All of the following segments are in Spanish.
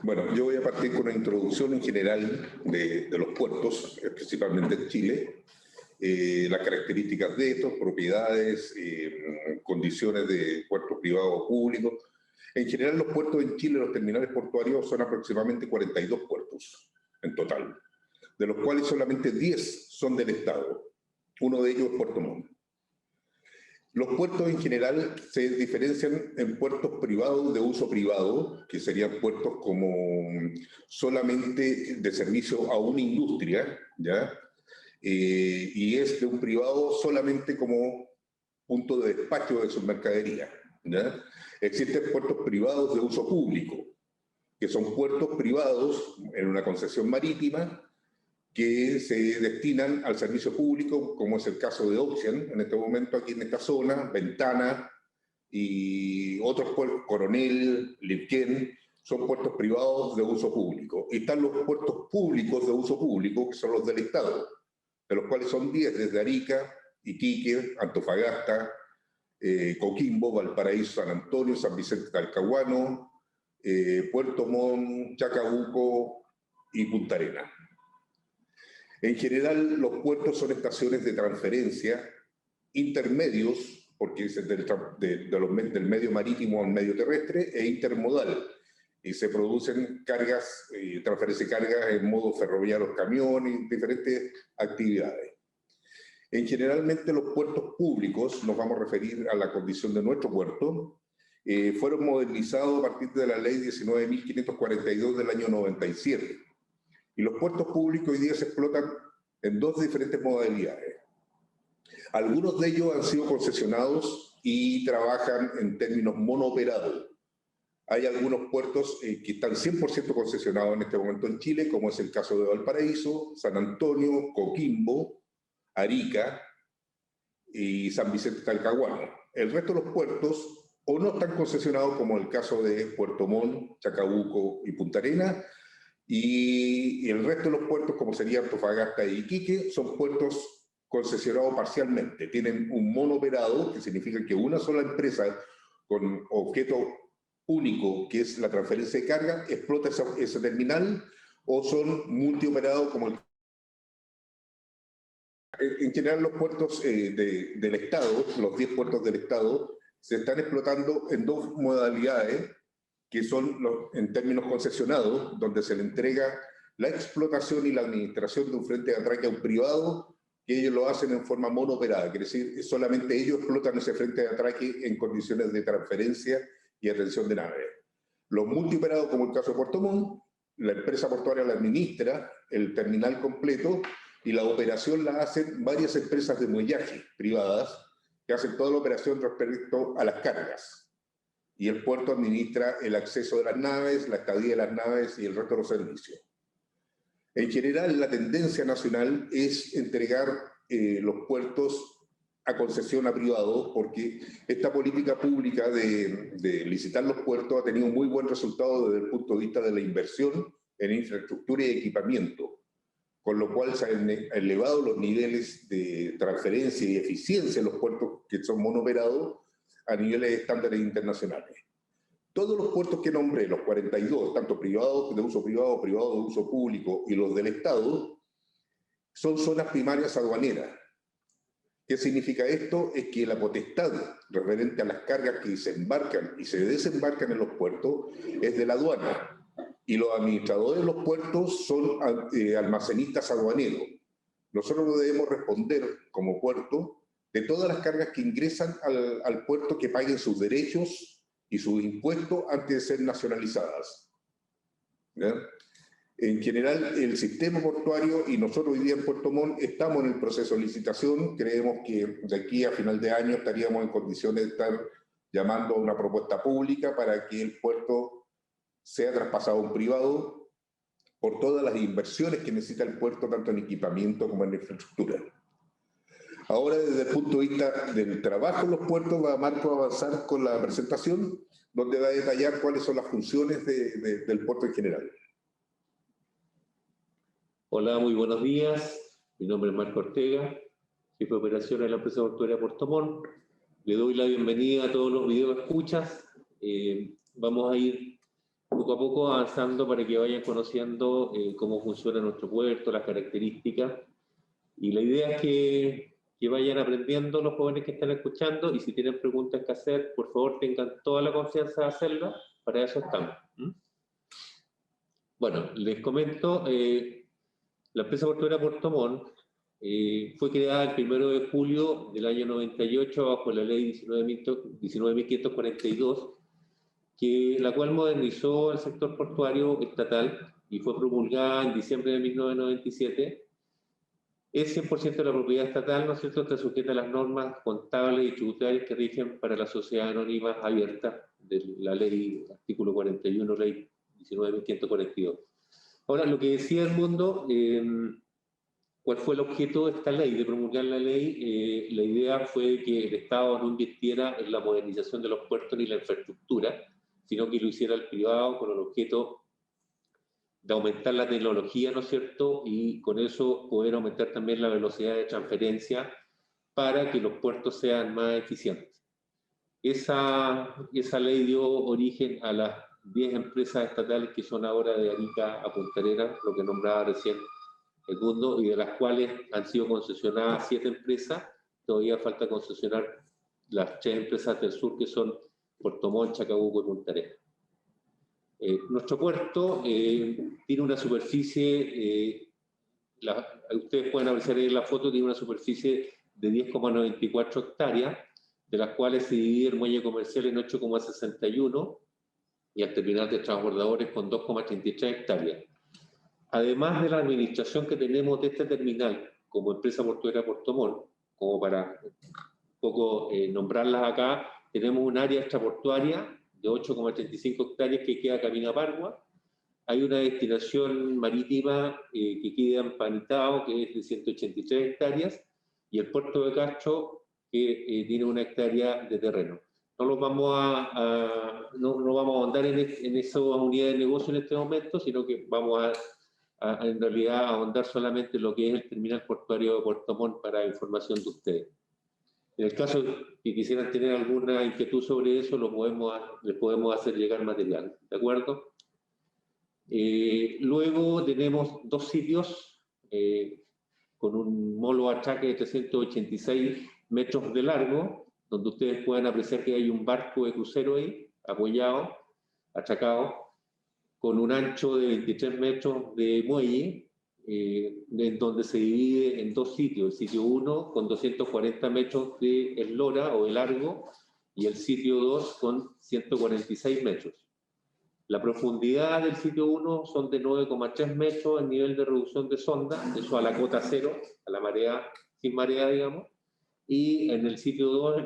Bueno, yo voy a partir con una introducción en general de los puertos, principalmente en Chile, las características de estos, propiedades, condiciones de puertos privados o públicos. En general, los puertos en Chile, los terminales portuarios, son aproximadamente 42 puertos en total, de los cuales solamente 10 son del Estado. Uno de ellos es Puerto Montt. Los puertos en general se diferencian en puertos privados de uso privado, que serían puertos como solamente de servicio a una industria, ¿ya? Y es de un privado solamente como punto de despacho de sus mercaderías, ¿ya? Existen puertos privados de uso público, que son puertos privados en una concesión marítima, que se destinan al servicio público, como es el caso de Ocean, en este momento aquí en esta zona, Ventana y otros puertos, Coronel, Lipquén, son puertos privados de uso público. Y están los puertos públicos de uso público, que son los del Estado, de los cuales son 10, desde Arica, Iquique, Antofagasta, Coquimbo, Valparaíso, San Antonio, San Vicente Talcahuano, Puerto Montt, Chacabuco y Punta Arenas. En general, los puertos son estaciones de transferencia intermedios, porque es del medio marítimo al medio terrestre, e intermodal. Y se producen cargas, transferencia de cargas en modo ferroviario, camiones, diferentes actividades. En generalmente los puertos públicos, nos vamos a referir a la condición de nuestro puerto, fueron modernizados a partir de la ley 19.542 del año 97. Y los puertos públicos hoy día se explotan en dos diferentes modalidades. Algunos de ellos han sido concesionados y trabajan en términos monooperados. Hay algunos puertos que están 100% concesionados en este momento en Chile, como es el caso de Valparaíso, San Antonio, Coquimbo, Arica y San Vicente Talcahuano. El resto de los puertos o no están concesionados, como el caso de Puerto Montt, Chacabuco y Punta Arenas, y el resto de los puertos, como serían Antofagasta y Iquique, son puertos concesionados parcialmente. Tienen un monooperado, que significa que una sola empresa con objeto único, que es la transferencia de carga, explota ese terminal, o son multioperados como el... En general, los puertos del Estado, los 10 puertos del Estado, se están explotando en dos modalidades, que son en términos concesionados, donde se le entrega la explotación y la administración de un frente de atraque a un privado, que ellos lo hacen en forma monooperada, quiere decir, solamente ellos explotan ese frente de atraque en condiciones de transferencia y atención de naves. Los multioperados, como el caso de Puerto Montt, la empresa portuaria la administra, el terminal completo, y la operación la hacen varias empresas de muellaje privadas, que hacen toda la operación respecto a las cargas. Y el puerto administra el acceso de las naves, la estadía de las naves y el resto de los servicios. En general, la tendencia nacional es entregar los puertos a concesión a privados, porque esta política pública de licitar los puertos ha tenido un muy buen resultado desde el punto de vista de la inversión en infraestructura y equipamiento, con lo cual se han elevado los niveles de transferencia y eficiencia en los puertos que son monooperados a niveles de estándares internacionales. Todos los puertos que nombré, los 42, tanto privados de uso privado, privados de uso público y los del Estado, son zonas primarias aduaneras. ¿Qué significa esto? Es que la potestad referente a las cargas que se embarcan y se desembarcan en los puertos es de la aduana. Y los administradores de los puertos son almacenistas aduaneros. Nosotros no debemos responder como puerto de todas las cargas que ingresan al puerto, que paguen sus derechos y sus impuestos antes de ser nacionalizadas. ¿Ya? En general, el sistema portuario, y nosotros hoy día en Puerto Montt estamos en el proceso de licitación, creemos que de aquí a final de año estaríamos en condiciones de estar llamando a una propuesta pública para que el puerto sea traspasado a un privado por todas las inversiones que necesita el puerto, tanto en equipamiento como en infraestructura. Ahora, desde el punto de vista del trabajo en los puertos, va Marco a avanzar con la presentación, donde va a detallar cuáles son las funciones del puerto en general. Hola, muy buenos días. Mi nombre es Marco Ortega, jefe de operaciones de la empresa portuaria Puerto Montt. Le doy la bienvenida a todos los videoescuchas. Vamos a ir poco a poco avanzando para que vayan conociendo cómo funciona nuestro puerto, las características. Y la idea es que vayan aprendiendo los jóvenes que están escuchando, y si tienen preguntas que hacer, por favor tengan toda la confianza de hacerlas, para eso estamos. Bueno, les comento, la empresa portuaria Puerto Montt fue creada el 1 de julio del año 98 bajo la ley 19.542, la cual modernizó el sector portuario estatal y fue promulgada en diciembre de 1997. Es 100% de la propiedad estatal, ¿no es cierto?, está sujeta a las normas contables y tributarias que rigen para la sociedad anónima abierta de la ley, artículo 41, ley 19.542. Ahora, lo que decía el mundo, ¿cuál fue el objeto de esta ley, de promulgar la ley? La idea fue que el Estado no invirtiera en la modernización de los puertos ni la infraestructura, sino que lo hiciera el privado con el objeto de aumentar la tecnología, ¿no es cierto? Y con eso poder aumentar también la velocidad de transferencia para que los puertos sean más eficientes. Esa ley dio origen a las 10 empresas estatales que son ahora de Arica a Punta Arenas, lo que nombraba recién el mundo, y de las cuales han sido concesionadas 7 empresas. Todavía falta concesionar las 3 empresas del sur, que son Puerto Montt, Chacabuco y Punta Arenas. Nuestro puerto tiene una superficie, ustedes pueden apreciar ahí en la foto, tiene una superficie de 10,94 hectáreas, de las cuales se divide el muelle comercial en 8,61 y el terminal de transbordadores con 2,33 hectáreas. Además de la administración que tenemos de este terminal como empresa portuaria Puerto Montt, como para un poco nombrarlas acá, tenemos un área extraportuaria de 8,35 hectáreas que queda camino a Pargua. Hay una destinación marítima que queda en Panitao, que es de 183 hectáreas, y el puerto de Castro, que tiene 1 hectárea de terreno. No vamos a ahondar en esa unidad de negocio en este momento, sino que vamos en realidad a ahondar solamente en lo que es el terminal portuario de Puerto Montt para información de ustedes. En el caso que quisieran tener alguna inquietud sobre eso, les podemos hacer llegar material, ¿de acuerdo? Luego tenemos 2 sitios con un molo atraque de 386 metros de largo, donde ustedes pueden apreciar que hay un barco de crucero ahí, apoyado, atracado, con un ancho de 23 metros de muelle, en donde se divide en 2 sitios. El sitio 1 con 240 metros de eslora o de largo, y el sitio 2 con 146 metros. La profundidad del sitio 1 son de 9,3 metros en nivel de reducción de sonda, eso a la cota cero, a la marea, sin marea, digamos. Y en el sitio 2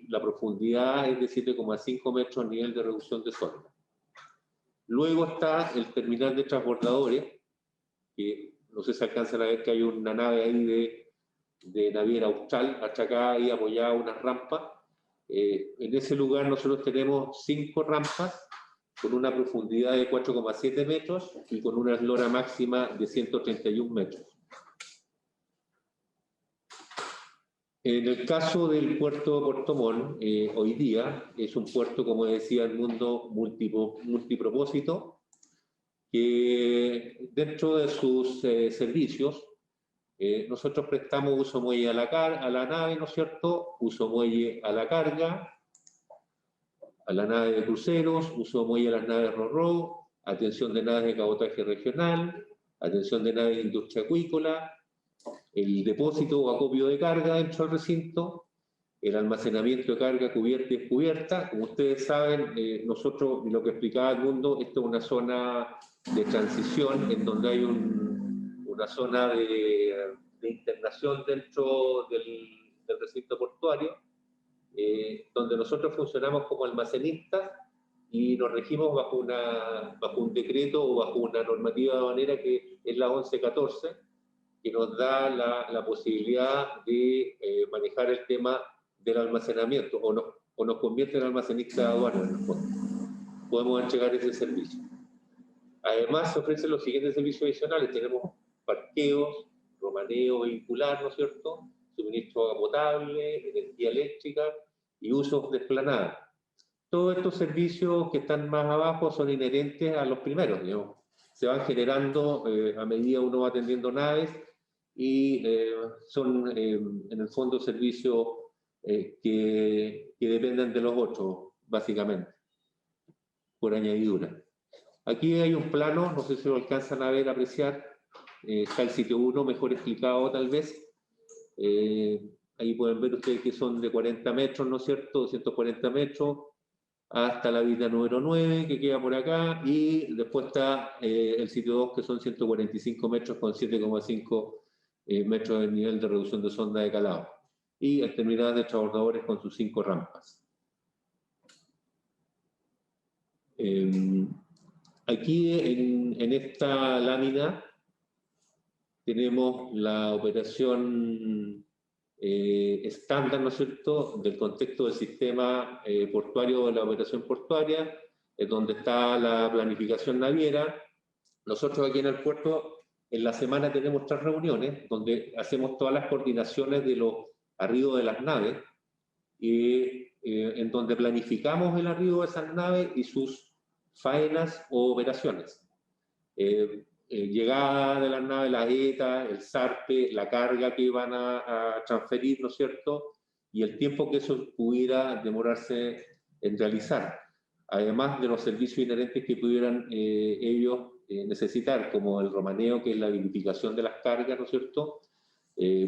la profundidad es de 7,5 metros en nivel de reducción de sonda. Luego está el terminal de transbordadores, que no sé si alcanzan a ver que hay una nave ahí de naviera austral, atracada y apoyada a una rampa. En ese lugar nosotros tenemos 5 rampas con una profundidad de 4,7 metros y con una eslora máxima de 131 metros. En el caso del puerto de Puerto Montt, hoy día es un puerto, como decía el mundo, multipropósito, que dentro de sus servicios, nosotros prestamos uso muelle a la nave, ¿no es cierto? Uso muelle a la carga, a la nave de cruceros, uso muelle a las naves ro-ro, atención de naves de cabotaje regional, atención de naves de industria acuícola, el depósito o acopio de carga dentro del recinto, el almacenamiento de carga cubierta y descubierta. Como ustedes saben, nosotros, lo que explicaba el mundo, esto es una zona de transición en donde hay una zona de internación dentro del recinto portuario, donde nosotros funcionamos como almacenistas y nos regimos bajo un decreto o bajo una normativa aduanera que es la 1114, que nos da la posibilidad de manejar el tema del almacenamiento, o nos convierte en almacenistas aduaneros, en el fondo. Podemos entregar ese servicio. Además, se ofrecen los siguientes servicios adicionales. Tenemos parqueos, romaneo vehicular, ¿no es cierto?, suministro de agua potable, energía eléctrica y usos de esplanada. todos estos servicios que están más abajo son inherentes a los primeros, digamos. Se van generando a medida uno va atendiendo naves y son en el fondo servicios que dependen de los otros, básicamente, por añadidura. Aquí hay un plano, no sé si lo alcanzan a ver, apreciar, está el sitio 1 mejor explicado tal vez. Ahí pueden ver ustedes que son de 40 metros, ¿no es cierto? 240 metros, hasta la vista número 9, que queda por acá, y después está el sitio 2, que son 145 metros con 7,5 metros de nivel de reducción de sonda de calado, y el terminal de transbordadores con sus 5 rampas. Aquí en esta lámina tenemos la operación estándar, ¿no es cierto?, del contexto del sistema portuario de la operación portuaria, donde está la planificación naviera. Nosotros aquí en el puerto, en la semana tenemos 3 reuniones, donde hacemos todas las coordinaciones de los arribos de las naves, en donde planificamos el arribo de esas naves y sus faenas o operaciones. Llegada de las naves, la ETA, el zarpe, la carga que van a transferir, ¿no es cierto? Y el tiempo que eso pudiera demorarse en realizar. Además de los servicios inherentes que pudieran ellos necesitar, como el romaneo, que es la verificación de las cargas, ¿no es cierto?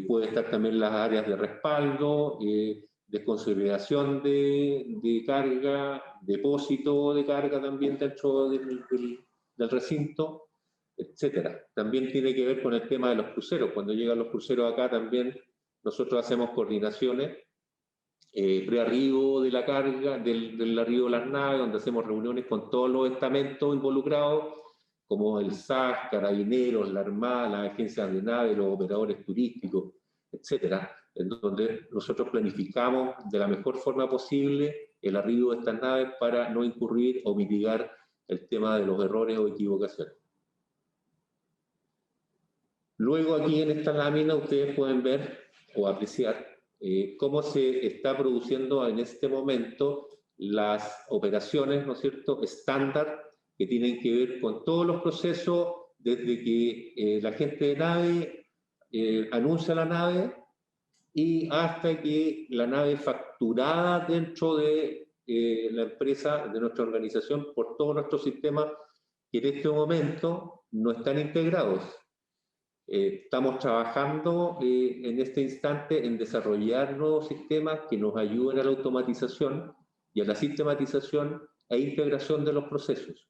Puede estar también las áreas de respaldo, de consolidación de carga, depósito de carga también dentro del recinto, etcétera. También tiene que ver con el tema de los cruceros. Cuando llegan los cruceros acá también nosotros hacemos coordinaciones, prearribo de la carga, del arribo de las naves, donde hacemos reuniones con todos los estamentos involucrados, como el SAS, Carabineros, la Armada, las agencias de nave, los operadores turísticos, etcétera, en donde nosotros planificamos de la mejor forma posible el arribo de estas naves para no incurrir o mitigar el tema de los errores o equivocaciones. Luego aquí en esta lámina ustedes pueden ver o apreciar cómo se está produciendo en este momento las operaciones, ¿no es cierto?, estándar, que tienen que ver con todos los procesos, desde que la gente de nave anuncia la nave y hasta que la nave es facturada dentro de la empresa, de nuestra organización, por todos nuestros sistemas que en este momento no están integrados. Estamos trabajando en este instante en desarrollar nuevos sistemas que nos ayuden a la automatización y a la sistematización e integración de los procesos,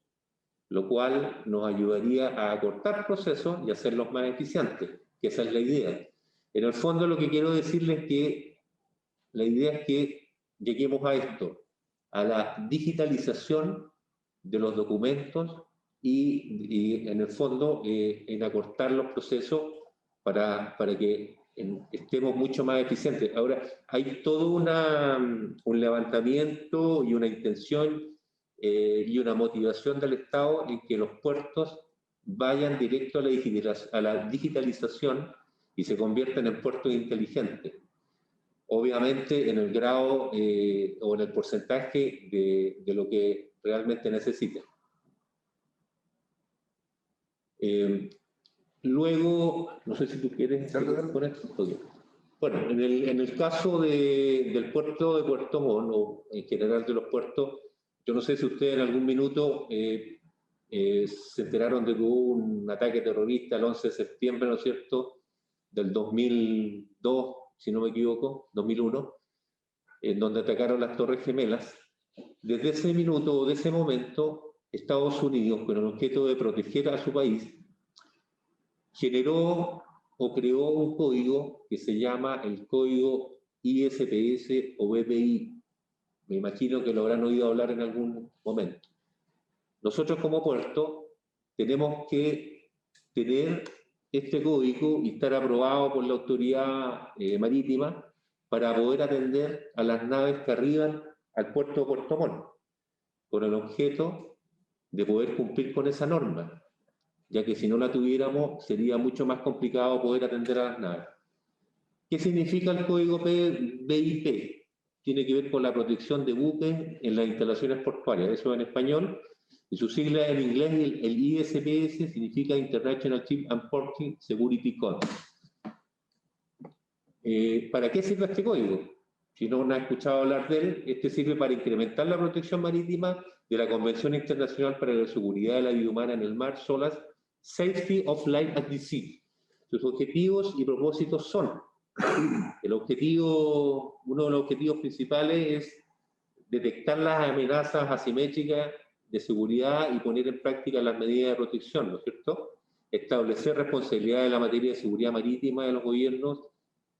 lo cual nos ayudaría a acortar procesos y hacerlos más eficientes, que esa es la idea. En el fondo lo que quiero decirles es que la idea es que lleguemos a esto, a la digitalización de los documentos y en el fondo en acortar los procesos para que estemos mucho más eficientes. Ahora, hay todo un levantamiento y una intención y una motivación del Estado en que los puertos vayan directo a la digitalización y se conviertan en puertos inteligentes. Obviamente en el grado o en el porcentaje de lo que realmente necesiten. Luego, no sé si tú quieres con esto. Okay. Bueno, en el caso del puerto de Puerto Montt, o en general de los puertos, yo no sé si ustedes en algún minuto se enteraron de que hubo un ataque terrorista el 11 de septiembre, ¿no es cierto?, del 2002, si no me equivoco, 2001, en donde atacaron las Torres Gemelas. Desde ese minuto o de ese momento, Estados Unidos, con el objeto de proteger a su país, generó o creó un código que se llama el código ISPS o BPI. Me imagino que lo habrán oído hablar en algún momento. Nosotros como puerto tenemos que tener este código y estar aprobado por la autoridad marítima para poder atender a las naves que arriban al puerto de Puerto Montt, con el objeto de poder cumplir con esa norma, ya que si no la tuviéramos sería mucho más complicado poder atender a las naves. ¿Qué significa el código BIP? tiene que ver con la protección de buques en las instalaciones portuarias, eso en español, y su sigla en inglés, el ISPS, significa International Ship and Porting Security Code. ¿Para qué sirve este código? Si no han escuchado hablar de él, este sirve para incrementar la protección marítima de la Convención Internacional para la Seguridad de la Vida Humana en el Mar, SOLAS, Safety of Life at the Sea. Sus objetivos y propósitos son: uno de los objetivos principales es detectar las amenazas asimétricas de seguridad y poner en práctica las medidas de protección, ¿no es cierto? Establecer responsabilidades en la materia de seguridad marítima de los gobiernos,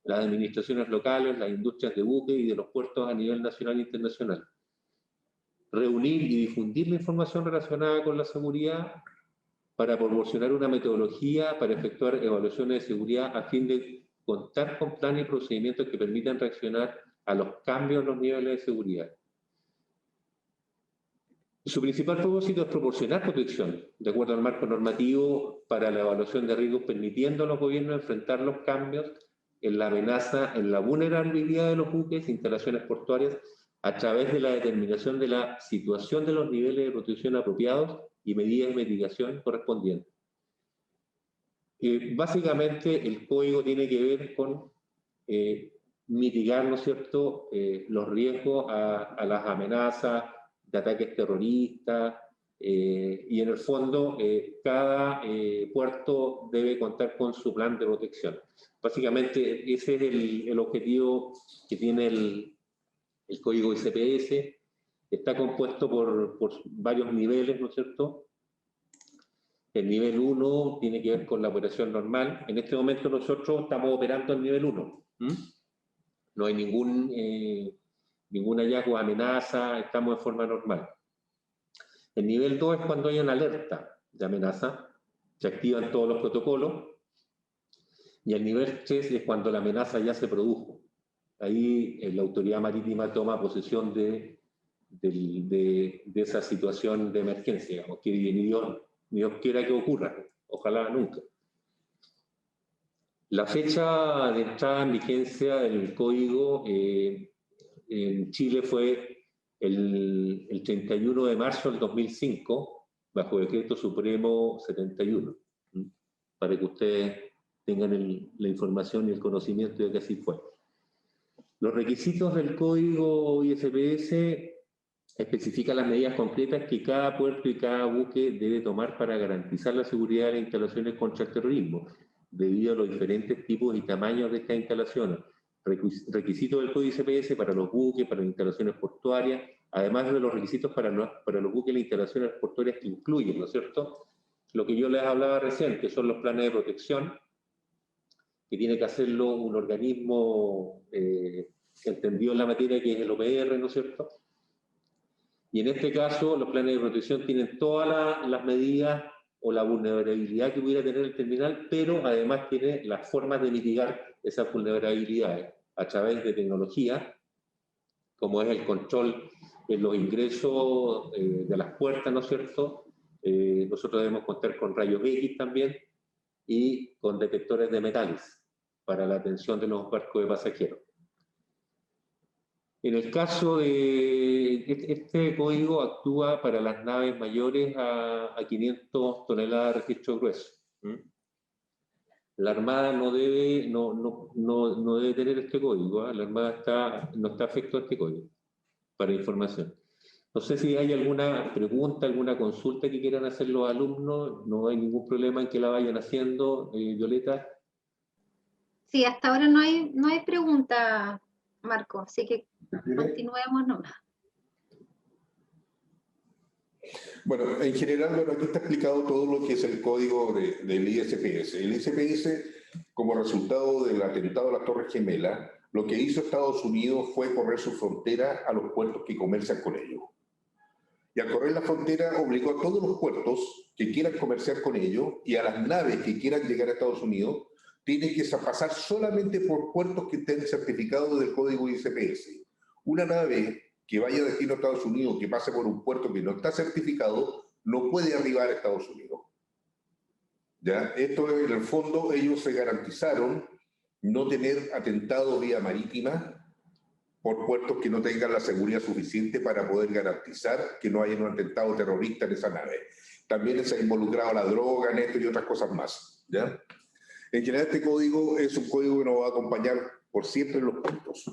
las administraciones locales, las industrias de buques y de los puertos a nivel nacional e internacional. Reunir y difundir la información relacionada con la seguridad para proporcionar una metodología para efectuar evaluaciones de seguridad a fin de contar con planes y procedimientos que permitan reaccionar a los cambios en los niveles de seguridad. Su principal propósito es proporcionar protección, de acuerdo al marco normativo para la evaluación de riesgos, permitiendo a los gobiernos enfrentar los cambios en la amenaza, en la vulnerabilidad de los buques e instalaciones portuarias a través de la determinación de la situación de los niveles de protección apropiados y medidas de mitigación correspondientes. Básicamente, el código tiene que ver con mitigar, ¿no es cierto?, los riesgos a las amenazas de ataques terroristas, y en el fondo cada puerto debe contar con su plan de protección. Básicamente ese es el objetivo que tiene el código ICPS. Está compuesto por varios niveles, ¿no es cierto? El nivel 1 tiene que ver con la operación normal. En este momento nosotros estamos operando el nivel 1. No hay ningún hallazgo de amenaza, estamos en forma normal. El nivel 2 es cuando hay una alerta de amenaza, se activan todos los protocolos. Y el nivel 3 es cuando la amenaza ya se produjo. Ahí la autoridad marítima toma posesión de esa situación de emergencia, digamos, que ni Dios quiera que ocurra, ojalá nunca. La fecha de entrada en vigencia del código en Chile fue el 31 de marzo del 2005, bajo decreto supremo 71, para que ustedes tengan la información y el conocimiento de que así fue. Los requisitos del código ISPS especifican las medidas concretas que cada puerto y cada buque debe tomar para garantizar la seguridad de las instalaciones contra el terrorismo, debido a los diferentes tipos y tamaños de estas instalaciones. Requisitos del código ISPS para los buques, para las instalaciones portuarias, además de los requisitos para los buques y las instalaciones portuarias que incluyen, ¿no es cierto?, lo que yo les hablaba recién, que son los planes de protección, que tiene que hacerlo un organismo que entendió en la materia, que es el OPR, ¿no es cierto? Y en este caso, los planes de protección tienen todas las medidas o la vulnerabilidad que pudiera tener el terminal, pero además tiene las formas de mitigar esas vulnerabilidades a través de tecnología, como es el control de los ingresos de las puertas, ¿no es cierto? Nosotros debemos contar con rayos X también y con detectores de metales para la atención de los barcos de pasajeros. En el caso de este código actúa para las naves mayores a 500 toneladas de registro grueso. La Armada no debe tener este código, ¿eh? La Armada no está afecto a este código, para información. No sé si hay alguna pregunta, alguna consulta que quieran hacer los alumnos. No hay ningún problema en que la vayan haciendo, Violeta. Sí, hasta ahora no hay pregunta, Marco, así que continuemos nomás. Bueno, en general, aquí está explicado todo lo que es el código del ISPS. El ISPS, como resultado del atentado a las Torres Gemelas, lo que hizo Estados Unidos fue correr su frontera a los puertos que comercian con ellos. Y al correr la frontera obligó a todos los puertos que quieran comerciar con ellos y a las naves que quieran llegar a Estados Unidos, tienen que pasar solamente por puertos que estén certificados del código ISPS. Una nave que vaya de destino a Estados Unidos, que pase por un puerto que no está certificado, no puede arribar a Estados Unidos. ¿Ya? Esto, en el fondo, ellos se garantizaron no tener atentados vía marítima por puertos que no tengan la seguridad suficiente para poder garantizar que no haya un atentado terrorista en esa nave. También se ha involucrado la droga en esto y otras cosas más, ¿ya? En general, este código es un código que nos va a acompañar por siempre en los puertos.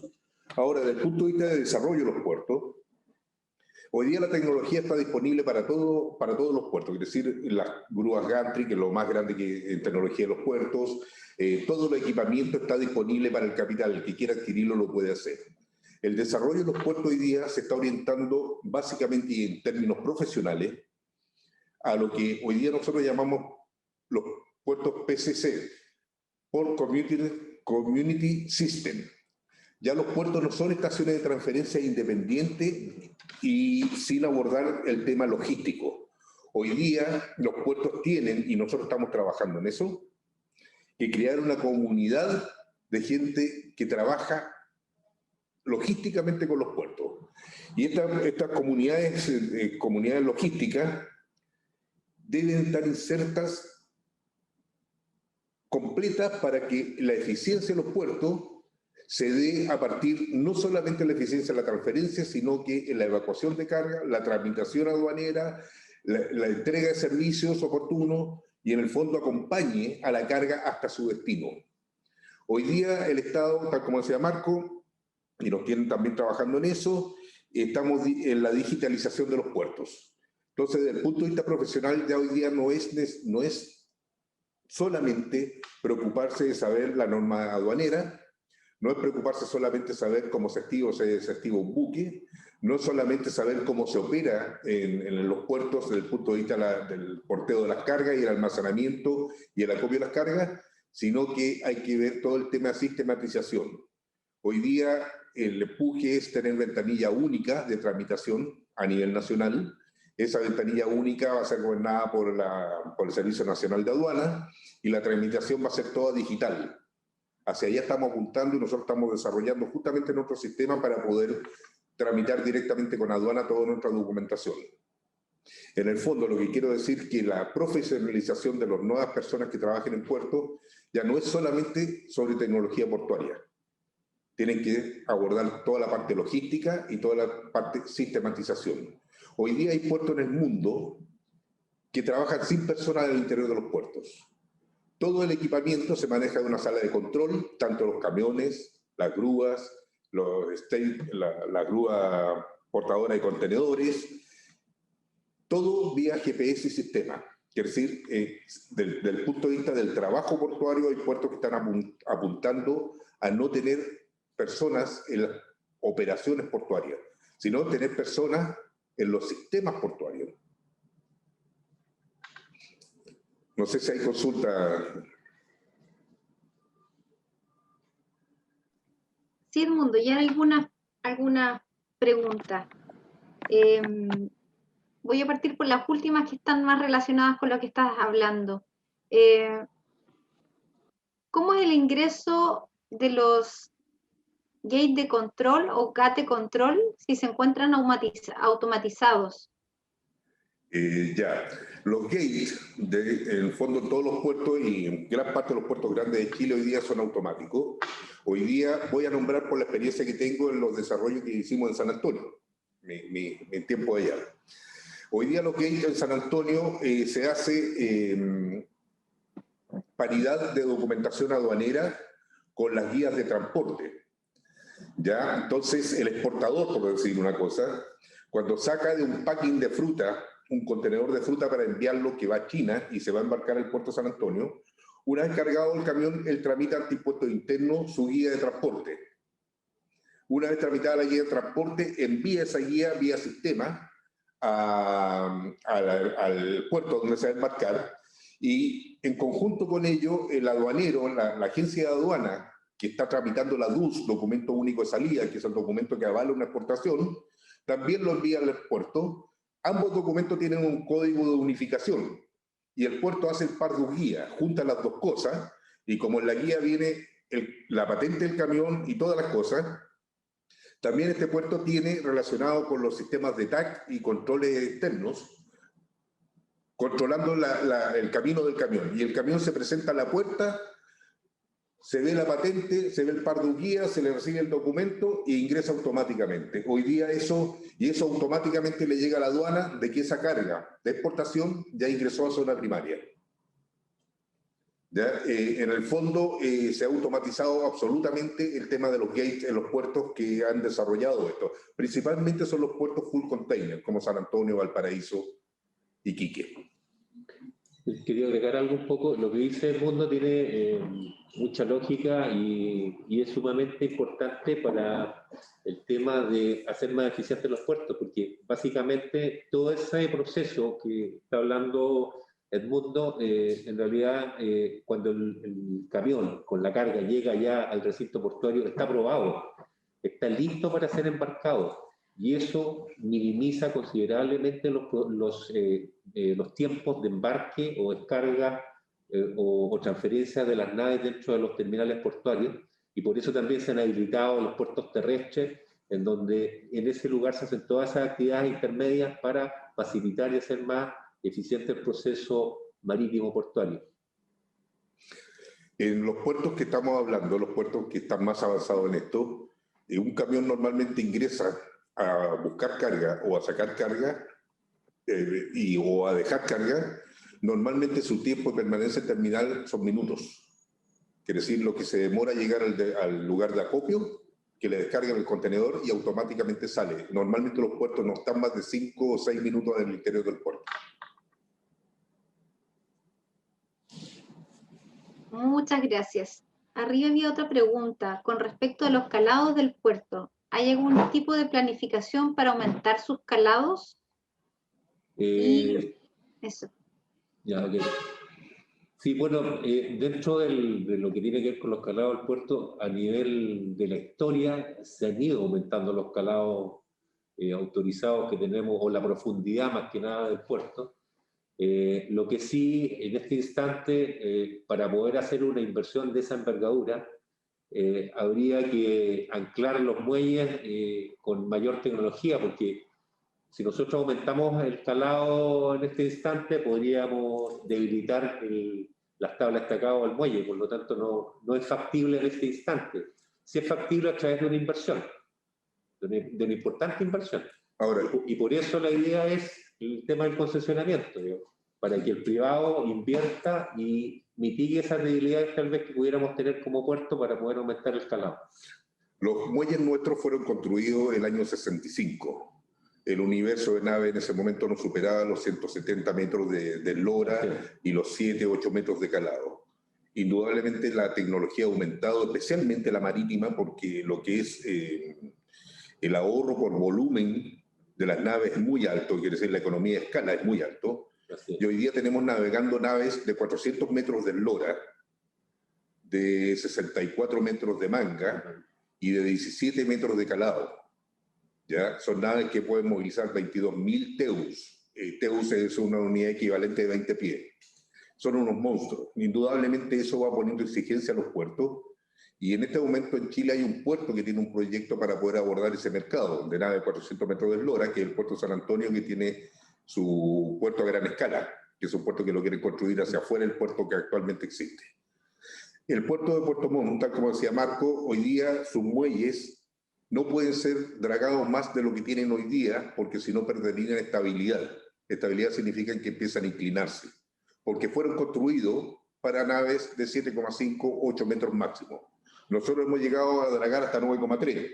Ahora, desde el punto de vista de desarrollo de los puertos, hoy día la tecnología está disponible para todos los puertos, es decir, las grúas Gantry, que es lo más grande que en tecnología de los puertos, todo el equipamiento está disponible para el capital, el que quiera adquirirlo lo puede hacer. El desarrollo de los puertos hoy día se está orientando básicamente y en términos profesionales a lo que hoy día nosotros llamamos los puertos PCC, Port Community System. Ya los puertos no son estaciones de transferencia independientes y sin abordar el tema logístico. Hoy día los puertos tienen, y nosotros estamos trabajando en eso, que crear una comunidad de gente que trabaja logísticamente con los puertos. Y estas comunidades logísticas deben estar insertas completas para que la eficiencia de los puertos se dé a partir no solamente de la eficiencia de la transferencia, sino que en la evacuación de carga, la tramitación aduanera, la entrega de servicios oportunos y en el fondo acompañe a la carga hasta su destino. Hoy día el Estado, tal como decía Marco, y nos tienen también trabajando en eso, estamos en la digitalización de los puertos. Entonces, desde el punto de vista profesional, ya hoy día no es solamente preocuparse de saber la norma aduanera, no es preocuparse solamente de saber cómo se activa un buque, no es solamente saber cómo se opera en los puertos desde el punto de vista del porteo de las cargas y el almacenamiento y el acopio de las cargas, sino que hay que ver todo el tema de sistematización. Hoy día el empuje es tener ventanilla única de tramitación a nivel nacional. Esa ventanilla única va a ser gobernada por el Servicio Nacional de Aduana y la tramitación va a ser toda digital. Hacia allá estamos apuntando y nosotros estamos desarrollando justamente nuestro sistema para poder tramitar directamente con aduana toda nuestra documentación. En el fondo, lo que quiero decir es que la profesionalización de las nuevas personas que trabajen en puertos ya no es solamente sobre tecnología portuaria. Tienen que abordar toda la parte logística y toda la parte sistematización. Hoy día hay puertos en el mundo que trabajan sin personal al interior de los puertos. Todo el equipamiento se maneja en una sala de control, tanto los camiones, las grúas, la grúa portadora de contenedores, todo vía GPS y sistema. Quiere decir, desde el punto de vista del trabajo portuario, hay puertos que están apuntando a no tener personas en las operaciones portuarias, sino tener personas en los sistemas portuarios. No sé si hay consulta. Sí, Edmundo, ¿ya alguna pregunta? Voy a partir por las últimas que están más relacionadas con lo que estás hablando. ¿Cómo es el ingreso de los gate de control o gate control si se encuentran automatizados? Ya, los gates, en el fondo todos los puertos y gran parte de los puertos grandes de Chile hoy día son automáticos. Hoy día voy a nombrar por la experiencia que tengo en los desarrollos que hicimos en San Antonio, mi tiempo de allá. Hoy día los gates en San Antonio se hace paridad de documentación aduanera con las guías de transporte. ¿Ya? Entonces el exportador, por decir una cosa, cuando saca de un packing de fruta, un contenedor de fruta para enviarlo que va a China y se va a embarcar al puerto de San Antonio, una vez cargado el camión, él tramita ante impuesto interno su guía de transporte. Una vez tramitada la guía de transporte, envía esa guía vía sistema al puerto donde se va a embarcar y en conjunto con ello el aduanero, la agencia de aduana que está tramitando la DUS, documento único de salida, que es el documento que avala una exportación, también lo envía al puerto. Ambos documentos tienen un código de unificación y el puerto hace el par de guía, junta las dos cosas y como en la guía viene la patente del camión y todas las cosas, también este puerto tiene relacionado con los sistemas de TAC y controles externos, controlando el camino del camión. Y el camión se presenta a la puerta, se ve la patente, se ve el par de guías, se le recibe el documento e ingresa automáticamente. Hoy día eso automáticamente le llega a la aduana de que esa carga de exportación ya ingresó a zona primaria. ¿Ya? En el fondo se ha automatizado absolutamente el tema de los gates en los puertos que han desarrollado esto. Principalmente son los puertos full container, como San Antonio, Valparaíso y Quique. Quería agregar algo un poco. Lo que dice Edmundo tiene mucha lógica y es sumamente importante para el tema de hacer más eficientes los puertos, porque básicamente todo ese proceso que está hablando Edmundo, en realidad cuando el camión con la carga llega ya al recinto portuario, está aprobado, está listo para ser embarcado. Y eso minimiza considerablemente los tiempos de embarque o descarga o transferencia de las naves dentro de los terminales portuarios, y por eso también se han habilitado los puertos terrestres, en donde en ese lugar se hacen todas esas actividades intermedias para facilitar y hacer más eficiente el proceso marítimo portuario. En los puertos que estamos hablando, los puertos que están más avanzados en esto, un camión normalmente ingresa a buscar carga o a sacar carga o a dejar carga. Normalmente su tiempo de permanencia en terminal son minutos. Quiere decir, lo que se demora a llegar al lugar de acopio, que le descargan el contenedor y automáticamente sale. Normalmente los puertos no están más de 5 o 6 minutos en el interior del puerto. Muchas gracias. Arriba había otra pregunta con respecto a los calados del puerto. ¿Hay algún tipo de planificación para aumentar sus calados? Y eso. Ya, okay. Sí, bueno, dentro de lo que tiene que ver con los calados del puerto, a nivel de la historia, se han ido aumentando los calados autorizados que tenemos, o la profundidad más que nada del puerto. Lo que sí, en este instante, para poder hacer una inversión de esa envergadura, habría que anclar los muelles con mayor tecnología, porque si nosotros aumentamos el calado en este instante, podríamos debilitar las tablas de estacado del muelle, por lo tanto no es factible en este instante. Sí es factible a través de una inversión, de una importante inversión. Ahora, y por eso la idea es el tema del concesionamiento, para que el privado invierta y mitigue esas debilidades tal vez que pudiéramos tener como puerto para poder aumentar el calado. Los muelles nuestros fueron construidos en el año 65. El universo de nave en ese momento no superaba los 170 metros de eslora, sí, y los 7, 8 metros de calado. Indudablemente la tecnología ha aumentado, especialmente la marítima, porque lo que es el ahorro por volumen de las naves es muy alto, quiere decir la economía de escala es muy alto. Y hoy día tenemos navegando naves de 400 metros de eslora, de 64 metros de manga y de 17 metros de calado. ¿Ya? Son naves que pueden movilizar 22.000 TEUs. TEUs es una unidad equivalente de 20 pies. Son unos monstruos. Indudablemente eso va poniendo exigencia a los puertos. Y en este momento en Chile hay un puerto que tiene un proyecto para poder abordar ese mercado de nave de 400 metros de eslora, que es el puerto de San Antonio, que tiene su puerto a gran escala, que es un puerto que lo quiere construir hacia afuera del puerto que actualmente existe. El puerto de Puerto Montt, tal como decía Marco, hoy día sus muelles no pueden ser dragados más de lo que tienen hoy día, porque si no perderían estabilidad. Estabilidad significa que empiezan a inclinarse, porque fueron construidos para naves de 7,5, 8 metros máximo. Nosotros hemos llegado a dragar hasta 9,3.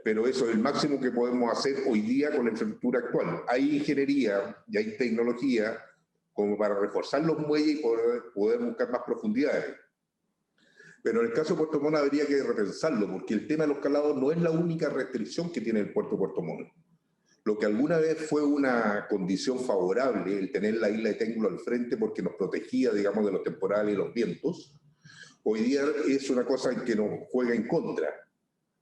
Pero eso es el máximo que podemos hacer hoy día con la infraestructura actual. Hay ingeniería y hay tecnología como para reforzar los muelles y poder buscar más profundidades. Pero en el caso de Puerto Montt habría que repensarlo, porque el tema de los calados no es la única restricción que tiene el puerto de Puerto Montt. Lo que alguna vez fue una condición favorable, el tener la isla de Tenglo al frente porque nos protegía, digamos, de los temporales y los vientos, hoy día es una cosa que nos juega en contra,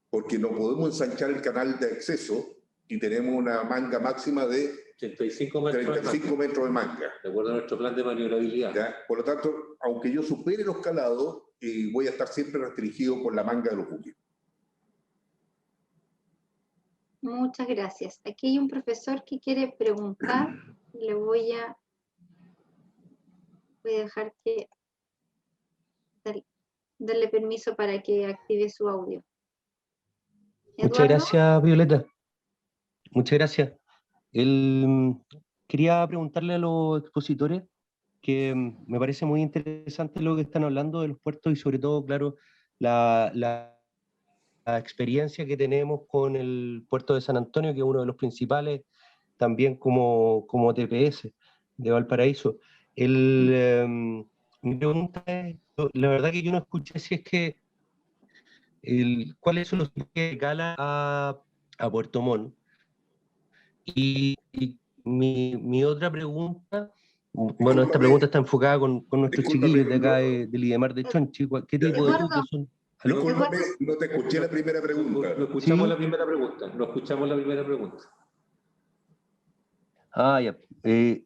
porque no podemos ensanchar el canal de acceso y tenemos una manga máxima de 35 metros de manga. De acuerdo a nuestro plan de maniobrabilidad. ¿Ya? Por lo tanto, aunque yo supere los calados, voy a estar siempre restringido por la manga de los buques. Muchas gracias. Aquí hay un profesor que quiere preguntar. Le voy a dejar que darle permiso para que active su audio. Muchas ¿Eduardo? gracias, Violeta. Muchas gracias. Quería preguntarle a los expositores que me parece muy interesante lo que están hablando de los puertos y sobre todo, claro, la experiencia que tenemos con el puerto de San Antonio, que es uno de los principales, también como TPS de Valparaíso. Mi pregunta es, la verdad que yo no escuché si es que cuáles son los que cala a Puerto Montt. Y mi otra pregunta, bueno, esta pregunta está enfocada con nuestros Discúlpame, chiquillos de acá del IDEMAR de Chonchi. ¿Qué tipo de Eduardo. buques son? ¿Aló? Discúlpame, no te escuché la primera pregunta. No escuchamos Sí. la primera pregunta. No escuchamos la primera pregunta. Ah, ya.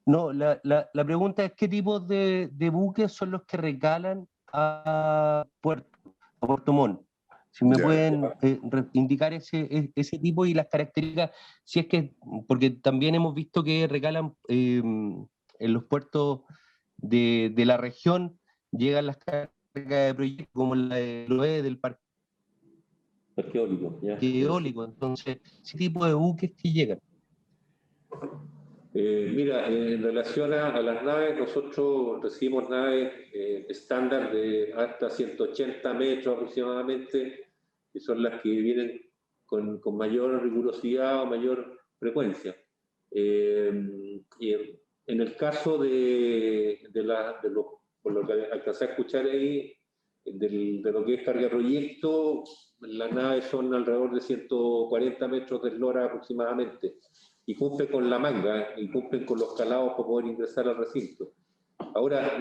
No, la pregunta es ¿qué tipos de buques son los que recalan a Puerto Montt? Si me Ya. pueden indicar ese tipo y las características, si es que, porque también hemos visto que recalan en los puertos de la región, llegan las cargas de proyectos como la de Loe del parque Arqueólico, ya. eólico, entonces, ese tipo de buques que llegan. Mira, en relación a las naves, nosotros recibimos naves estándar de hasta 180 metros aproximadamente, que son las que vienen con mayor rigurosidad o mayor frecuencia. Y en el caso por lo que alcancé a escuchar ahí, de lo que es carga proyecto, las naves son alrededor de 140 metros de eslora aproximadamente, y cumplen con la manga y cumplen con los calados para poder ingresar al recinto. Ahora,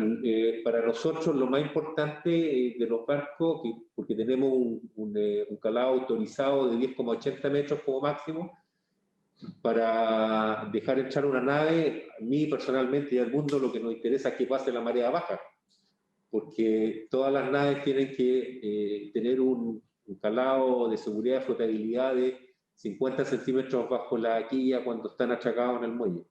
para nosotros lo más importante de los barcos, porque tenemos un calado autorizado de 10,80 metros como máximo, para dejar entrar una nave, a mí personalmente y al mundo lo que nos interesa es que pase la marea baja, porque todas las naves tienen que tener un calado de seguridad de flotabilidad de 50 centímetros bajo la quilla cuando están atracados en el muelle.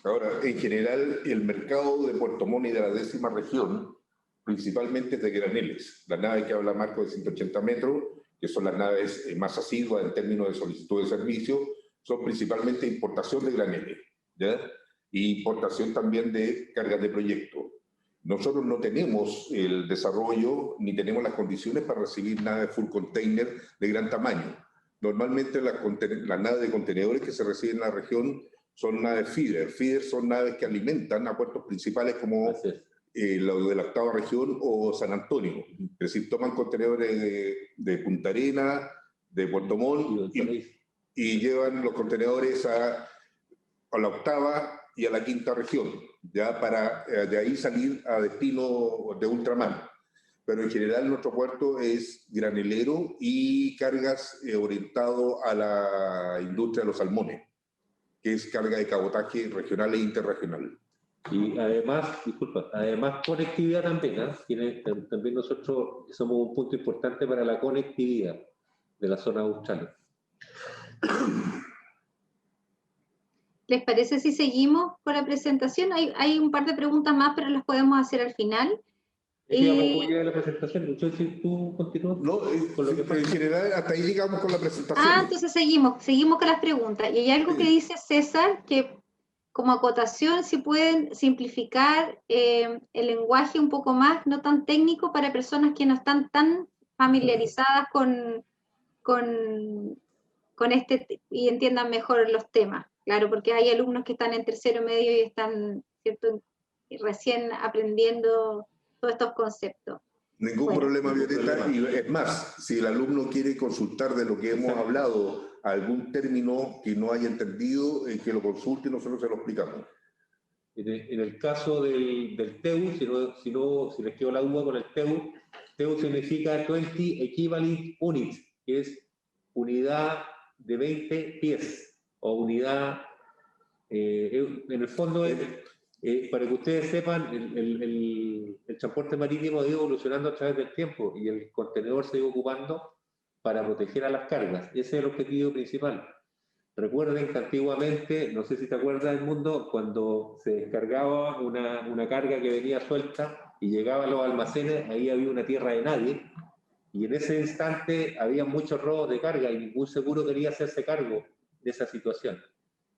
Ahora, en general, el mercado de Puerto Montt y de la 10ª región, principalmente es de graneles. Las naves que habla Marco de 180 metros, que son las naves más asiduas en términos de solicitud de servicio, son principalmente importación de graneles, ¿ya? Y importación también de cargas de proyecto. Nosotros no tenemos el desarrollo ni tenemos las condiciones para recibir naves full container de gran tamaño. Normalmente las naves de contenedores que se reciben en la región son naves feeder. Feeder son naves que alimentan a puertos principales como los de la 8ª región o San Antonio. Es decir, toman contenedores de Punta Arenas, de Puerto Montt y llevan los contenedores a la 8ª y a la 5ª región, ya para de ahí salir a destino de ultramar. Pero en general nuestro puerto es granelero y cargas orientado a la industria de los salmones, que es carga de cabotaje regional e interregional. Y además, disculpa, además conectividad también, ¿eh? También nosotros somos un punto importante para la conectividad de la zona austral. ¿Les parece si seguimos con la presentación? Hay un par de preguntas más, pero las podemos hacer al final. La presentación, entonces tú continúas. No, con lo que en general, hasta ahí llegamos con la presentación. Entonces seguimos con las preguntas. Y hay algo que dice César, que como acotación, si pueden simplificar el lenguaje un poco más, no tan técnico, para personas que no están tan familiarizadas con este y entiendan mejor los temas. Claro, porque hay alumnos que están en tercero medio y están, ¿cierto?, recién aprendiendo todos estos conceptos. Ningún problema, Violeta. Y es más, si el alumno quiere consultar de lo que hemos hablado, algún término que no haya entendido, que lo consulte y nosotros se lo explicamos. En el caso del TEU, si les quedó la duda con el TEU significa 20 Equivalent Units, que es unidad de 20 pies, o unidad, en el fondo, para que ustedes sepan, el transporte marítimo ha ido evolucionando a través del tiempo y el contenedor se ha ido ocupando para proteger a las cargas. Ese es el objetivo principal. Recuerden que antiguamente, no sé si te acuerdas del mundo, cuando se descargaba una carga que venía suelta y llegaba a los almacenes, ahí había una tierra de nadie, y en ese instante había muchos robos de carga y ningún seguro quería hacerse cargo de esa situación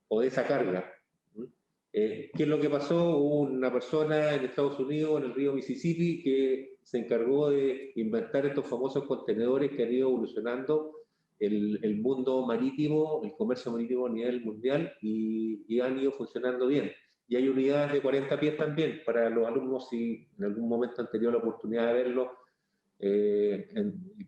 o de esa carga. ¿Qué es lo que pasó? Hubo una persona en Estados Unidos, en el río Mississippi, que se encargó de inventar estos famosos contenedores que han ido evolucionando el mundo marítimo, el comercio marítimo a nivel mundial, y han ido funcionando bien. Y hay unidades de 40 pies también para los alumnos, si en algún momento han tenido la oportunidad de verlo,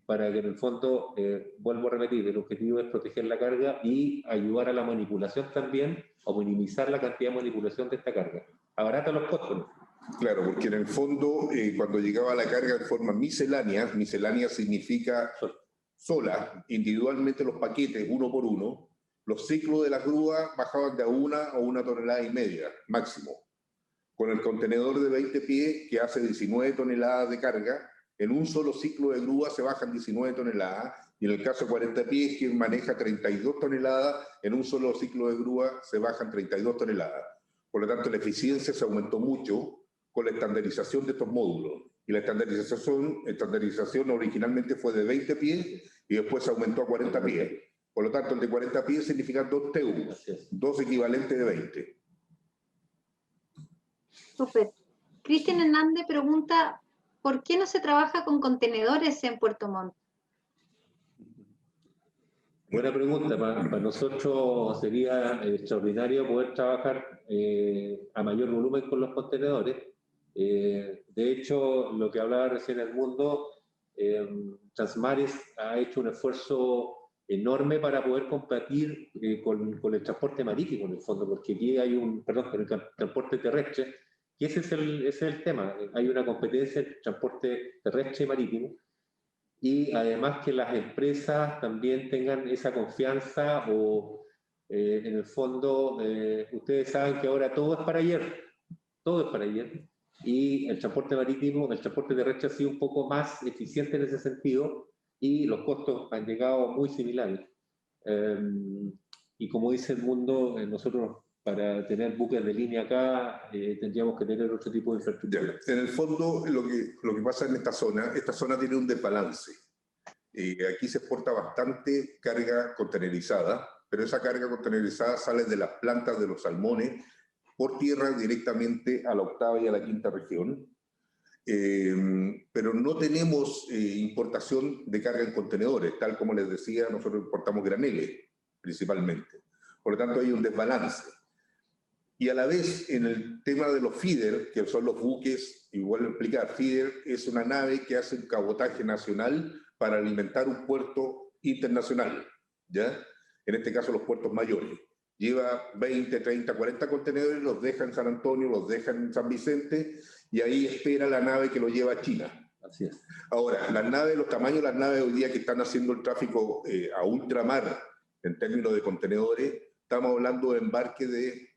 para que en el fondo, vuelvo a repetir, el objetivo es proteger la carga y ayudar a la manipulación también, o minimizar la cantidad de manipulación de esta carga. Abarata los costos. Claro, porque en el fondo, cuando llegaba la carga de forma miscelánea, miscelánea significa sola, individualmente los paquetes, uno por uno, los ciclos de las grúas bajaban de a 1 o 1,5 toneladas máximo. Con el contenedor de 20 pies, que hace 19 toneladas de carga, en un solo ciclo de grúa se bajan 19 toneladas, y en el caso de 40 pies, que maneja 32 toneladas, en un solo ciclo de grúa se bajan 32 toneladas. Por lo tanto, la eficiencia se aumentó mucho con la estandarización de estos módulos. Y la estandarización originalmente fue de 20 pies y después se aumentó a 40 pies. Por lo tanto, el de 40 pies significa 2 TEU, 2 equivalentes de 20. Súper. Cristian Hernández pregunta, ¿por qué no se trabaja con contenedores en Puerto Montt? Buena pregunta. Para nosotros sería extraordinario poder trabajar a mayor volumen con los contenedores. De hecho, lo que hablaba recién el mundo, Transmares ha hecho un esfuerzo enorme para poder competir con el transporte marítimo, en el fondo, porque aquí hay con el transporte terrestre, y ese es el tema. Hay una competencia entre transporte terrestre y marítimo, y además que las empresas también tengan esa confianza o, en el fondo, ustedes saben que ahora todo es para ayer, y el transporte marítimo, el transporte terrestre ha sido un poco más eficiente en ese sentido, y los costos han llegado muy similares. Y como dice el mundo, nosotros para tener buques de línea acá tendríamos que tener otro tipo de infraestructura. Ya, en el fondo, lo que pasa en esta zona tiene un desbalance. Aquí se exporta bastante carga contenerizada, pero esa carga contenerizada sale de las plantas de los salmones por tierra directamente a la 8ª y a la 5ª región. Pero no tenemos importación de carga en contenedores, tal como les decía, nosotros importamos graneles principalmente. Por lo tanto, hay un desbalance. Y a la vez, en el tema de los feeder, que son los buques, igual lo explicar, feeder es una nave que hace un cabotaje nacional para alimentar un puerto internacional, ¿ya? En este caso, los puertos mayores. Lleva 20, 30, 40 contenedores, los deja en San Antonio, los deja en San Vicente, y ahí espera la nave que lo lleva a China. Así es. Ahora, los tamaños de las naves hoy día que están haciendo el tráfico a ultramar, en términos de contenedores, estamos hablando de embarque de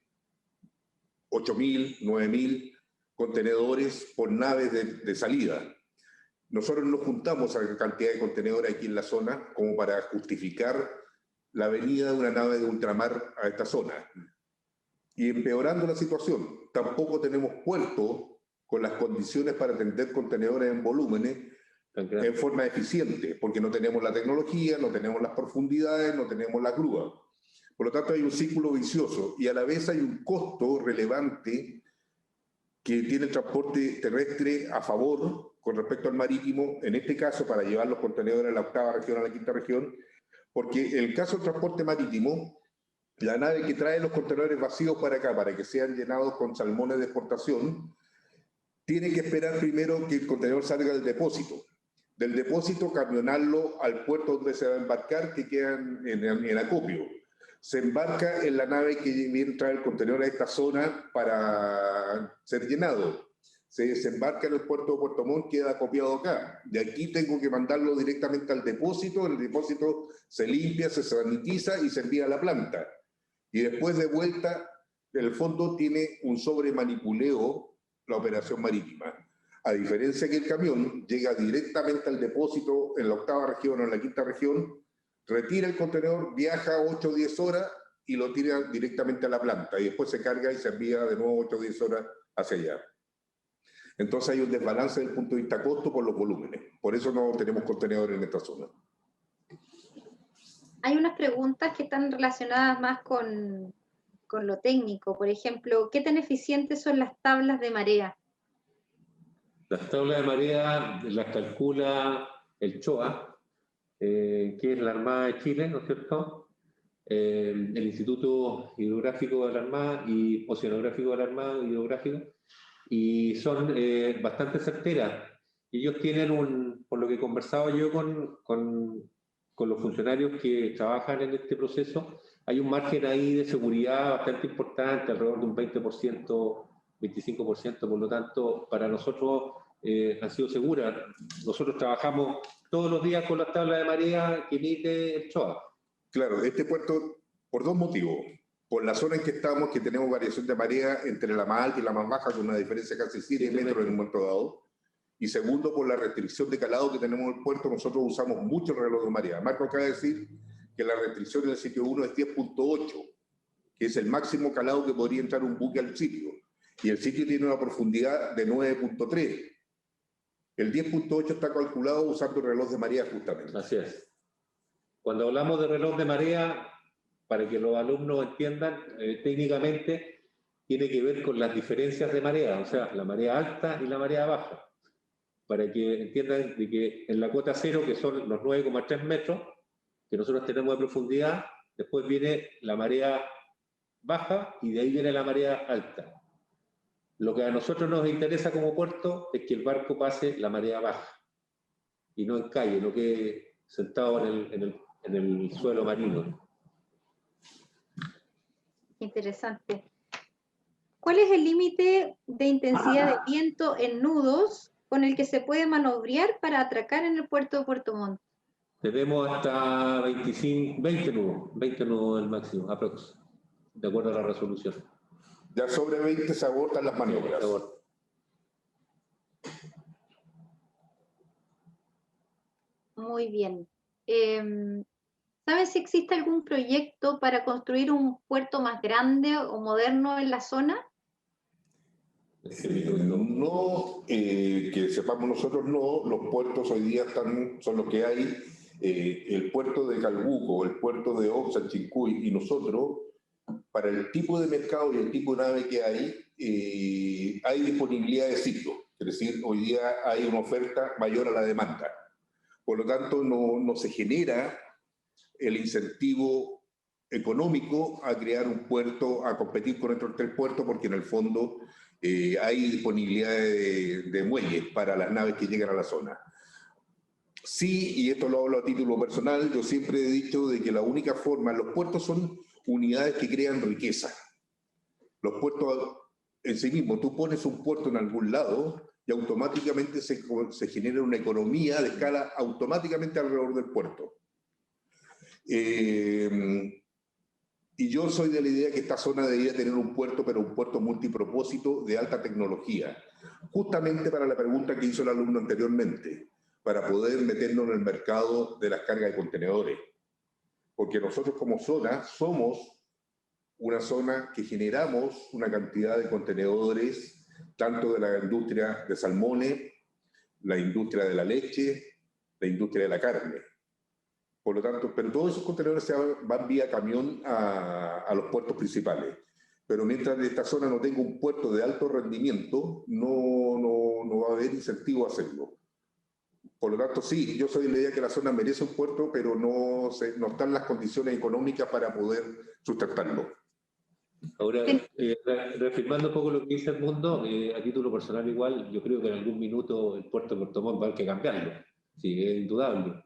8.000, 9.000 contenedores por naves de salida. Nosotros no juntamos a la cantidad de contenedores aquí en la zona como para justificar la venida de una nave de ultramar a esta zona. Y empeorando la situación, tampoco tenemos puerto con las condiciones para atender contenedores en volúmenes en forma eficiente, porque no tenemos la tecnología, no tenemos las profundidades, no tenemos la grúa. Por lo tanto, hay un círculo vicioso y a la vez hay un costo relevante que tiene el transporte terrestre a favor con respecto al marítimo, en este caso para llevar los contenedores a la 8ª región, a la 5ª región, porque en el caso del transporte marítimo, la nave que trae los contenedores vacíos para acá, para que sean llenados con salmones de exportación, tiene que esperar primero que el contenedor salga del depósito. Del depósito, camionarlo al puerto donde se va a embarcar, que queda en acopio. Se embarca en la nave que viene a traer el contenedor a esta zona para ser llenado. Se desembarca en el puerto de Puerto Montt, queda acopiado acá. De aquí tengo que mandarlo directamente al depósito, el depósito se limpia, se sanitiza y se envía a la planta. Y después de vuelta, en el fondo tiene un sobremanipuleo la operación marítima. A diferencia que el camión llega directamente al depósito en la 8ª región o en la 5ª región, retira el contenedor, viaja 8 o 10 horas y lo tira directamente a la planta y después se carga y se envía de nuevo 8 o 10 horas hacia allá. Entonces hay un desbalance desde el punto de vista costo por los volúmenes. Por eso no tenemos contenedores en esta zona. Hay unas preguntas que están relacionadas más con lo técnico. Por ejemplo, ¿qué tan eficientes son las tablas de marea? Las tablas de marea las calcula el CHOA, que es la Armada de Chile, ¿no es cierto? El Instituto Hidrográfico de la Armada y Oceanográfico de la Armada, hidrográfico, y son bastante certeras. Ellos tienen por lo que he conversado yo con los funcionarios que trabajan en este proceso, hay un margen ahí de seguridad bastante importante, alrededor de un 20%, 25%, por lo tanto, para nosotros han sido seguras. Nosotros trabajamos todos los días con las tablas de marea que emite el CHOA. Claro, este puerto, por dos motivos. Por la zona en que estamos, que tenemos variación de marea entre la más alta y la más baja, con una diferencia casi 100 metros en un momento dado. Y segundo, por la restricción de calado que tenemos en el puerto, nosotros usamos mucho el reloj de marea. Marco acaba de decir que la restricción en el sitio 1 es 10.8, que es el máximo calado que podría entrar un buque al sitio. Y el sitio tiene una profundidad de 9.3. El 10.8 está calculado usando el reloj de marea justamente. Así es. Cuando hablamos de reloj de marea, para que los alumnos entiendan, técnicamente tiene que ver con las diferencias de marea, o sea, la marea alta y la marea baja. Para que entiendan de que en la cuota cero, que son los 9,3 metros, que nosotros tenemos de profundidad, después viene la marea baja y de ahí viene la marea alta. Lo que a nosotros nos interesa como puerto es que el barco pase la marea baja y no en calle, no quede sentado en el suelo marino. Interesante. ¿Cuál es el límite de intensidad de viento en nudos con el que se puede maniobrar para atracar en el puerto de Puerto Montt? Tenemos hasta 20 nudos el máximo, aprox, de acuerdo a la resolución. Ya sobre 20 se abortan las maniobras. Muy bien. ¿Sabes si existe algún proyecto para construir un puerto más grande o moderno en la zona? No, que sepamos nosotros no, los puertos hoy día son los que hay. El puerto de Calbuco, el puerto de Oxa, Chincuy y nosotros, para el tipo de mercado y el tipo de nave que hay disponibilidad de sitio. Es decir, hoy día hay una oferta mayor a la demanda. Por lo tanto, no se genera el incentivo económico a crear un puerto, a competir con estos tres puertos, porque en el fondo hay disponibilidad de muelles para las naves que llegan a la zona. Sí, y esto lo hablo a título personal, yo siempre he dicho de que la única forma, los puertos son unidades que crean riqueza. Los puertos en sí mismos, tú pones un puerto en algún lado y automáticamente se genera una economía de escala automáticamente alrededor del puerto. Y yo soy de la idea que esta zona debería tener un puerto, pero un puerto multipropósito de alta tecnología. Justamente para la pregunta que hizo el alumno anteriormente, para poder meternos en el mercado de las cargas de contenedores. Porque nosotros como zona somos una zona que generamos una cantidad de contenedores, tanto de la industria de salmones, la industria de la leche, la industria de la carne. Por lo tanto, pero todos esos contenedores van vía camión a los puertos principales. Pero mientras esta zona no tenga un puerto de alto rendimiento, no va a haber incentivo a hacerlo. Por lo tanto, sí, yo soy de la idea que la zona merece un puerto, pero no están las condiciones económicas para poder sustentarlo. Ahora, reafirmando un poco lo que dice Edmundo, a título personal igual, yo creo que en algún minuto el puerto de Puerto Montt va a haber que cambiarlo. Sí, es indudable.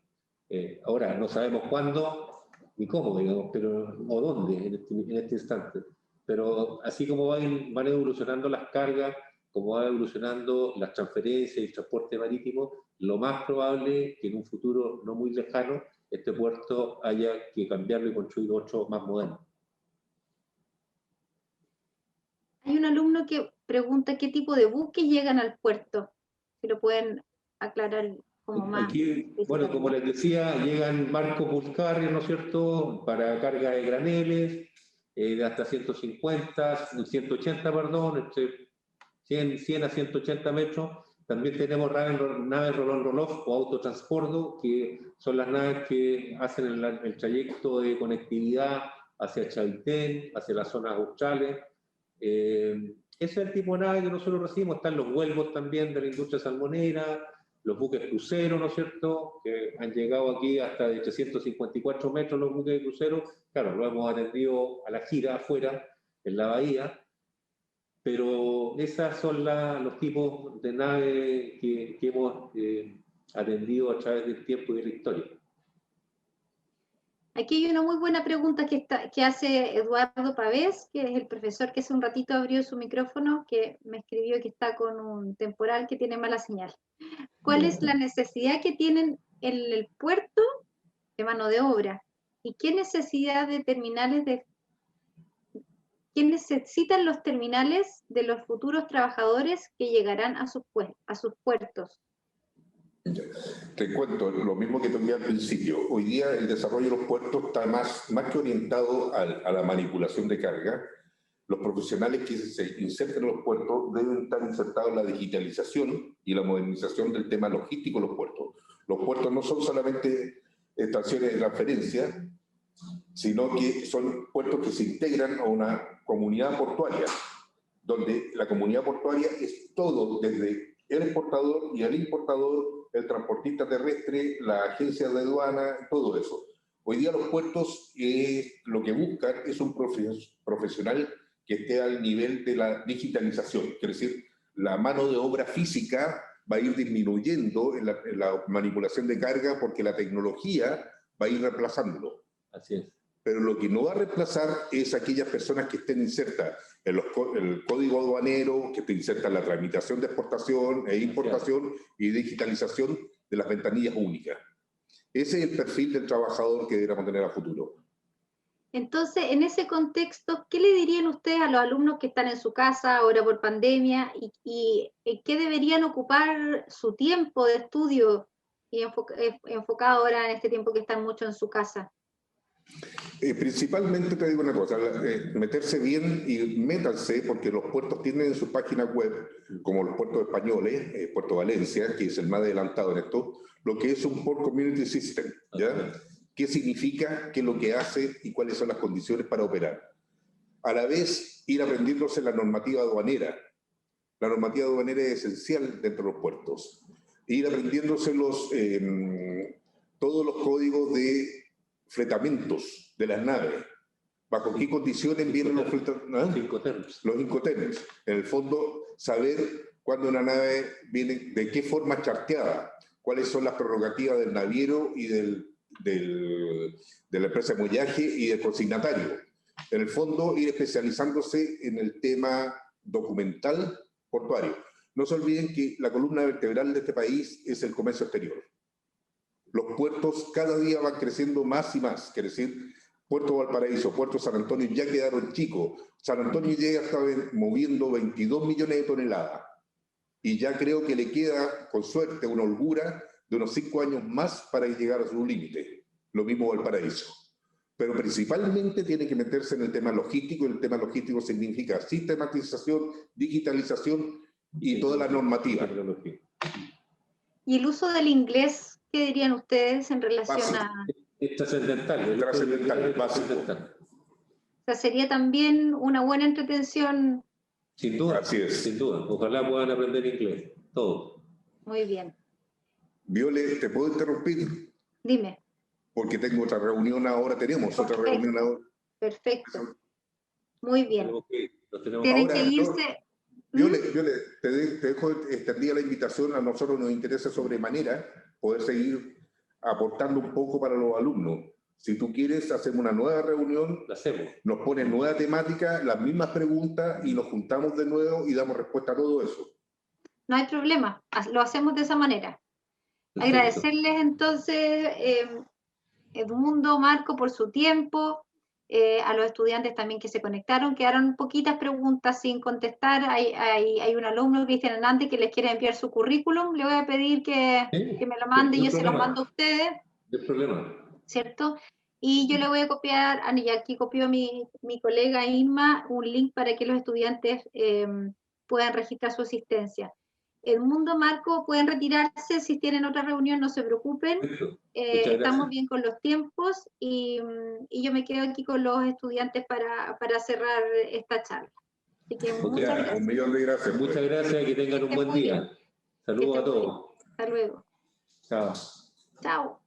Ahora, no sabemos cuándo ni cómo, digamos, o dónde en este instante. Pero así como van evolucionando las cargas, como van evolucionando las transferencias y el transporte marítimo, lo más probable es que en un futuro no muy lejano este puerto haya que cambiarlo y construir otro más moderno. Hay un alumno que pregunta qué tipo de buques llegan al puerto. Si lo pueden aclarar como más. Aquí, bueno, como les decía, llegan barcos bulk carrier, ¿no es cierto?, para carga de graneles, de hasta 150, 180, perdón, entre 100 a 180 metros. También tenemos naves roll-on-roll-off o autotransbordo, que son las naves que hacen el trayecto de conectividad hacia Chaitén, hacia las zonas australes. Ese es el tipo de nave que nosotros recibimos. Están los vuelvos también de la industria salmonera, los buques cruceros, ¿no es cierto?, que han llegado aquí hasta de 354 metros los buques de crucero. Claro, lo hemos atendido a la gira afuera, en la bahía, pero esos son los tipos de naves que hemos atendido a través del tiempo y de la historia. Aquí hay una muy buena pregunta que hace Eduardo Pavés, que es el profesor que hace un ratito abrió su micrófono, que me escribió que está con un temporal que tiene mala señal. ¿Cuál es la necesidad que tienen en el puerto de mano de obra? ¿Y qué necesidad de terminales qué necesitan los terminales de los futuros trabajadores que llegarán a sus puertos? Te cuento lo mismo que te al principio. Hoy día el desarrollo de los puertos está más que orientado a la manipulación de carga. Los profesionales que se inserten en los puertos deben estar insertados en la digitalización y la modernización del tema logístico de los puertos. Los puertos no son solamente estaciones de transferencia, sino que son puertos que se integran a una comunidad portuaria, donde la comunidad portuaria es todo, desde el exportador y el importador, el transportista terrestre, la agencia de aduana, todo eso. Hoy día los puertos lo que buscan es un profesional que esté al nivel de la digitalización, quiere decir, la mano de obra física va a ir disminuyendo en la manipulación de carga porque la tecnología va a ir reemplazándolo. Así es. Pero lo que no va a reemplazar es aquellas personas que estén insertas en el código aduanero, que estén insertas en la tramitación de exportación e importación y digitalización de las ventanillas únicas. Ese es el perfil del trabajador que deberíamos tener a futuro. Entonces, en ese contexto, ¿qué le dirían ustedes a los alumnos que están en su casa ahora por pandemia y qué deberían ocupar su tiempo de estudio y enfocado ahora en este tiempo que están mucho en su casa? Principalmente te digo una cosa, meterse bien y métanse, porque los puertos tienen en su página web, como los puertos españoles, Puerto Valencia, que es el más adelantado en esto, lo que es un Port Community System, ¿ya? ¿Qué significa, qué es lo que hace y cuáles son las condiciones para operar? A la vez, ir aprendiéndose la normativa aduanera. La normativa aduanera es esencial dentro de los puertos. Ir aprendiéndose todos los códigos de fletamientos de las naves. ¿Bajo qué condiciones vienen los fletamientos? Los incoterms. En el fondo, saber cuándo una nave viene, de qué forma charteada, cuáles son las prerrogativas del naviero y de la empresa de muellaje y del consignatario. En el fondo, ir especializándose en el tema documental portuario. No se olviden que la columna vertebral de este país es el comercio exterior. Los puertos cada día van creciendo más y más, quiere decir, Puerto Valparaíso, Puerto San Antonio ya quedaron chicos. San Antonio llega a estar moviendo 22 millones de toneladas y ya creo que le queda, con suerte, una holgura de unos 5 años más para llegar a su límite. Lo mismo Valparaíso. Pero principalmente tiene que meterse en el tema logístico, y el tema logístico significa sistematización, digitalización y toda la normativa. ¿Y el uso del inglés, qué dirían ustedes en relación básico. Es trascendental. Trascendental, básico. O sea, sería también una buena entretención. Sin duda. Así es. Sin duda. Ojalá puedan aprender inglés. Todo. Muy bien. Viole, ¿te puedo interrumpir? Dime. Porque tengo otra reunión ahora, otra reunión ahora. Perfecto. Muy bien. Tienen que irse. Viole, te dejo extendida la invitación. A nosotros nos interesa sobremanera poder seguir aportando un poco para los alumnos. Si tú quieres, hacemos una nueva reunión, la hacemos. Nos ponen nueva temática, las mismas preguntas y nos juntamos de nuevo y damos respuesta a todo eso. No hay problema, lo hacemos de esa manera. Perfecto. Agradecerles entonces, Edmundo, Marco, por su tiempo, a los estudiantes también que se conectaron. Quedaron poquitas preguntas sin contestar. Hay un alumno, Cristian Hernández, que les quiere enviar su currículum. Le voy a pedir que me lo mande y yo se lo mando a ustedes. No hay problema. ¿Cierto? Y yo le voy a copiar, y aquí copió mi colega Inma, un link para que los estudiantes puedan registrar su asistencia. El Mundo Marco pueden retirarse si tienen otra reunión, no se preocupen. Estamos bien con los tiempos y yo me quedo aquí con los estudiantes para cerrar esta charla. Así que muchas gracias. Un millón de gracias. Muchas gracias y que tengan un buen día. Saludos a todos. Hasta luego. Chao. Chao.